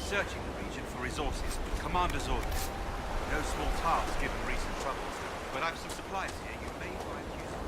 Searching the region for resources. Commander's orders. No small task given recent troubles. But I've some supplies here you may find useful.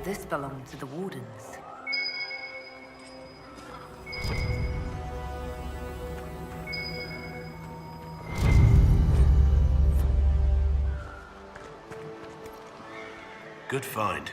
This belonged to the Wardens. Good find.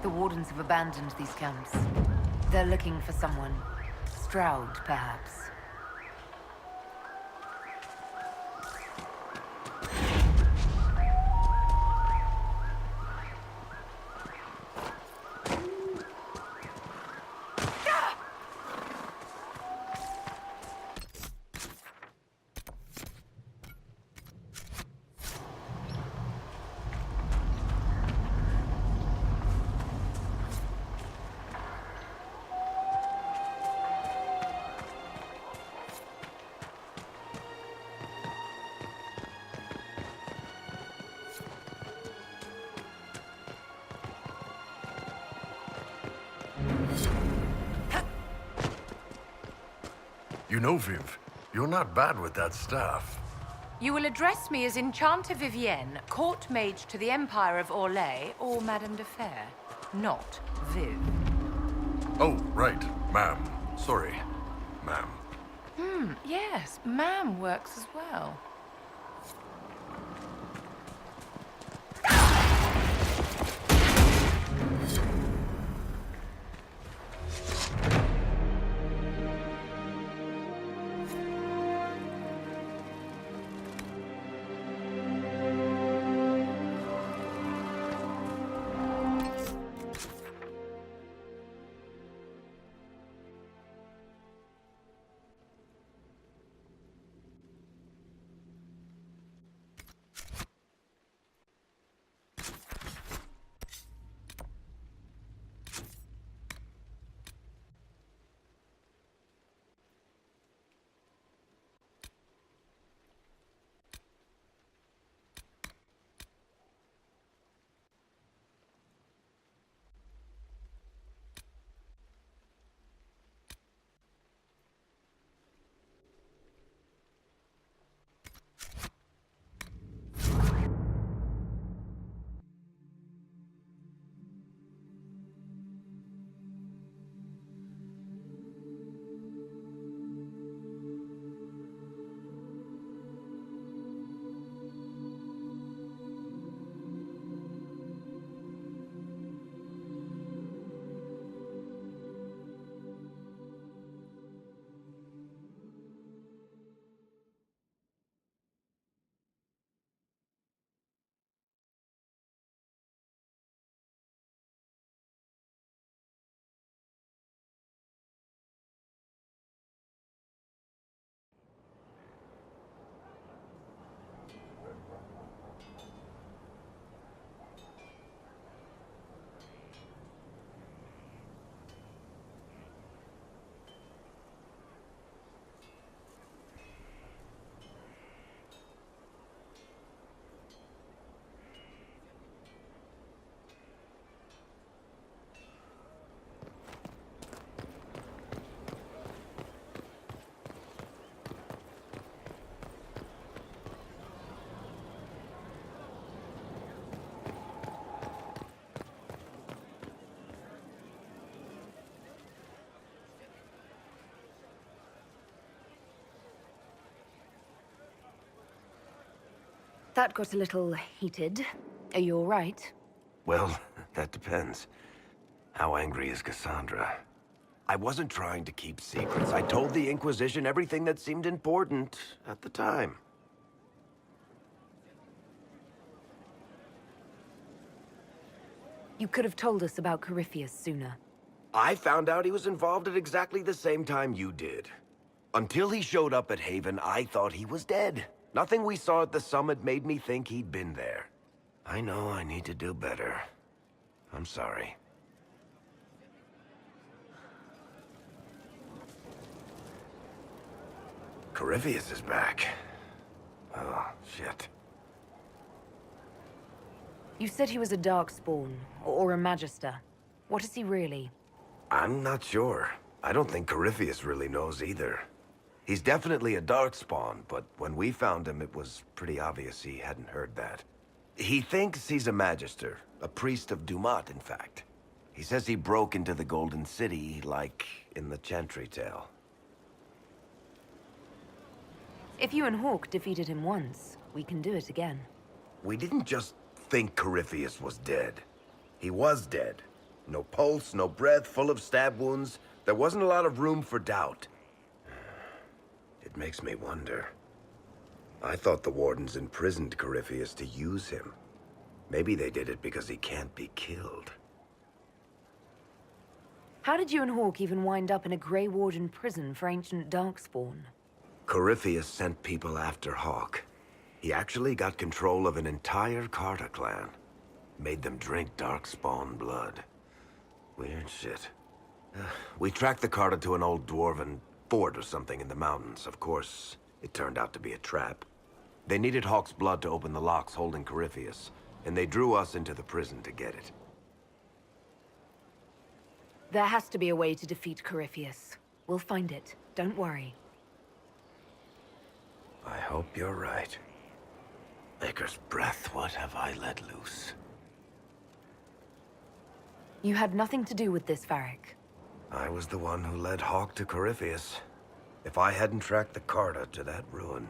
The Wardens have abandoned these camps. They're looking for someone. Stroud, perhaps. You know, Viv, you're not bad with that staff. You will address me as Enchanter Vivienne, Court Mage to the Empire of Orlais, or Madame de Fer, not Viv. Oh, right, ma'am. Sorry, ma'am. Yes, ma'am works as well. That got a little heated. Are you all right? Well, that depends. How angry is Cassandra? I wasn't trying to keep secrets. I told the Inquisition everything that seemed important at the time. You could have told us about Corypheus sooner. I found out he was involved at exactly the same time you did. Until he showed up at Haven, I thought he was dead. Nothing we saw at the summit made me think he'd been there. I know I need to do better. I'm sorry. Corypheus is back. Oh, shit. You said he was a Darkspawn, or a Magister. What is he really? I'm not sure. I don't think Corypheus really knows either. He's definitely a Darkspawn, but when we found him, it was pretty obvious he hadn't heard that. He thinks he's a Magister, a priest of Dumat, in fact. He says he broke into the Golden City, like in the Chantry tale. If you and Hawke defeated him once, we can do it again. We didn't just think Corypheus was dead. He was dead. No pulse, no breath, full of stab wounds. There wasn't a lot of room for doubt. It makes me wonder. I thought the Wardens imprisoned Corypheus to use him. Maybe they did it because he can't be killed. How did you and Hawke even wind up in a Grey Warden prison for ancient Darkspawn? Corypheus sent people after Hawke. He actually got control of an entire Carta clan. Made them drink Darkspawn blood. Weird shit. We tracked the Carta to an old dwarven fort or something in the mountains. Of course, it turned out to be a trap. They needed Hawke's blood to open the locks holding Corypheus, and they drew us into the prison to get it. There has to be a way to defeat Corypheus. We'll find it. Don't worry. I hope you're right. Maker's breath, what have I let loose? You had nothing to do with this, Varric. I was the one who led Hawke to Corypheus. If I hadn't tracked the Carta to that ruin.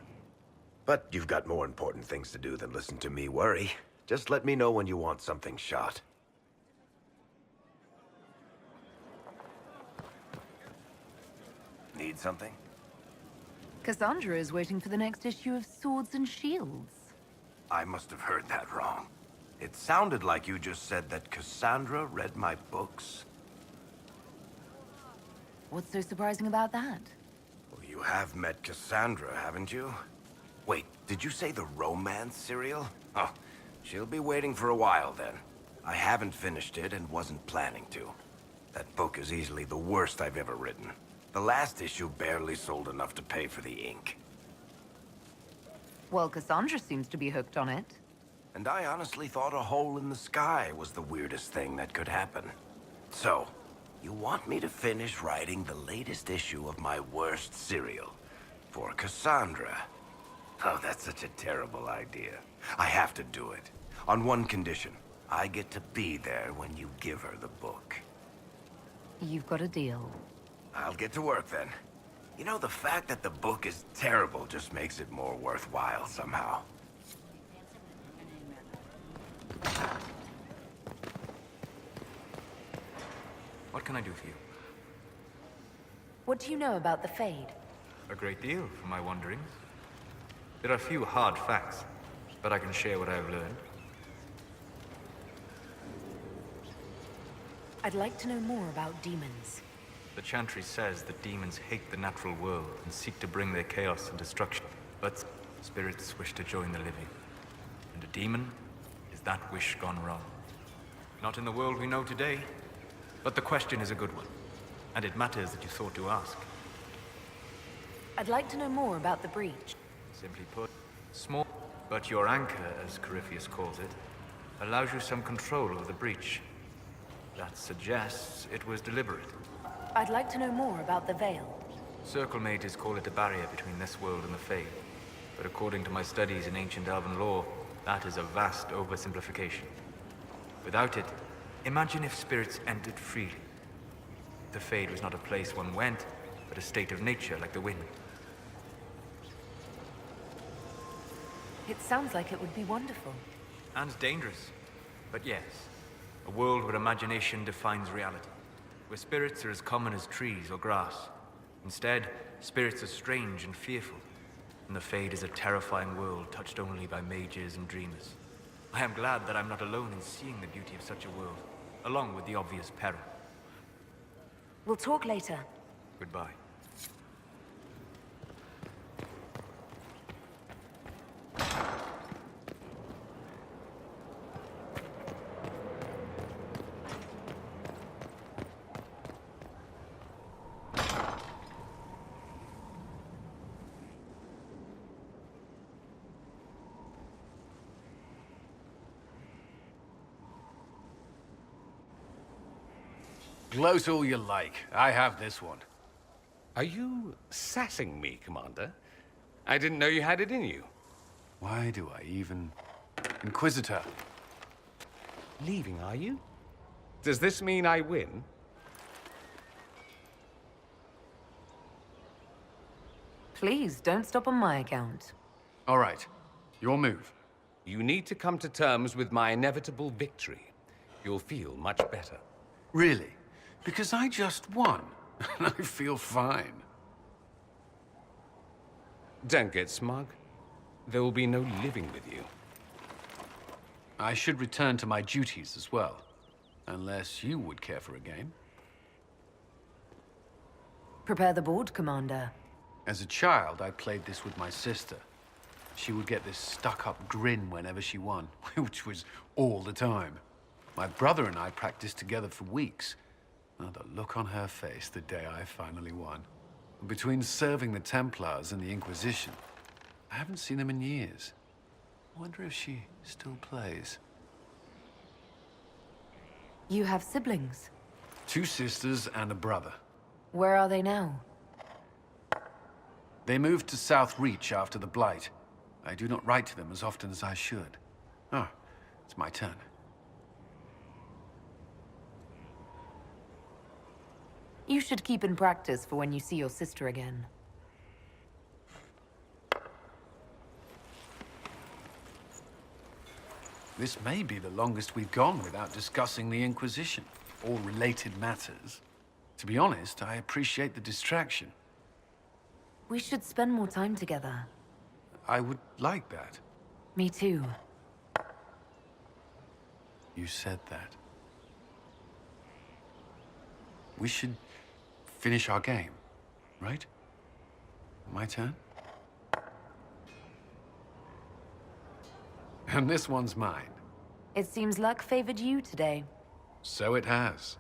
But you've got more important things to do than listen to me worry. Just let me know when you want something shot. Need something? Cassandra is waiting for the next issue of Swords and Shields. I must have heard that wrong. It sounded like you just said that Cassandra read my books. What's so surprising about that? Well, you have met Cassandra, haven't you? Wait, did you say the romance serial? Oh, she'll be waiting for a while then. I haven't finished it and wasn't planning to. That book is easily the worst I've ever written. The last issue barely sold enough to pay for the ink. Well, Cassandra seems to be hooked on it. And I honestly thought a hole in the sky was the weirdest thing that could happen. So, you want me to finish writing the latest issue of my worst serial for Cassandra? Oh, that's such a terrible idea. I have to do it. On one condition. I get to be there when you give her the book. You've got a deal. I'll get to work then. You know, the fact that the book is terrible just makes it more worthwhile somehow. What can I do for you? What do you know about the Fade? A great deal, from my wanderings. There are few hard facts, but I can share what I have learned. I'd like to know more about demons. The Chantry says that demons hate the natural world and seek to bring their chaos and destruction. But spirits wish to join the living. And a demon is that wish gone wrong. Not in the world we know today, but the question is a good one. And it matters that you thought to ask. I'd like to know more about the breach. Simply put, small, but your anchor, as Corypheus calls it, allows you some control over the breach. That suggests it was deliberate. I'd like to know more about the Veil. Circle mages call it a barrier between this world and the Fade. But according to my studies in ancient elven lore, that is a vast oversimplification. Without it, imagine if spirits entered freely. The Fade was not a place one went, but a state of nature like the wind. It sounds like it would be wonderful. And dangerous. But yes, a world where imagination defines reality. Where spirits are as common as trees or grass. Instead, spirits are strange and fearful. And the Fade is a terrifying world touched only by mages and dreamers. I am glad that I'm not alone in seeing the beauty of such a world, along with the obvious peril. We'll talk later. Goodbye. Gloat all you like. I have this one. Are you sassing me, Commander? I didn't know you had it in you. Why do I even... Inquisitor. Leaving, are you? Does this mean I win? Please, don't stop on my account. All right. Your move. You need to come to terms with my inevitable victory. You'll feel much better. Really? Because I just won, and I feel fine. Don't get smug. There will be no living with you. I should return to my duties as well. Unless you would care for a game. Prepare the board, Commander. As a child, I played this with my sister. She would get this stuck-up grin whenever she won, which was all the time. My brother and I practiced together for weeks. Oh, the look on her face the day I finally won. Between serving the Templars and the Inquisition, I haven't seen them in years. I wonder if she still plays. You have siblings. 2 sisters and a brother. Where are they now? They moved to South Reach after the Blight. I do not write to them as often as I should. Oh, it's my turn. You should keep in practice for when you see your sister again. This may be the longest we've gone without discussing the Inquisition, or related matters. To be honest, I appreciate the distraction. We should spend more time together. I would like that. Me too. You said that. We should finish our game, right? My turn? And this one's mine. It seems luck favored you today. So it has.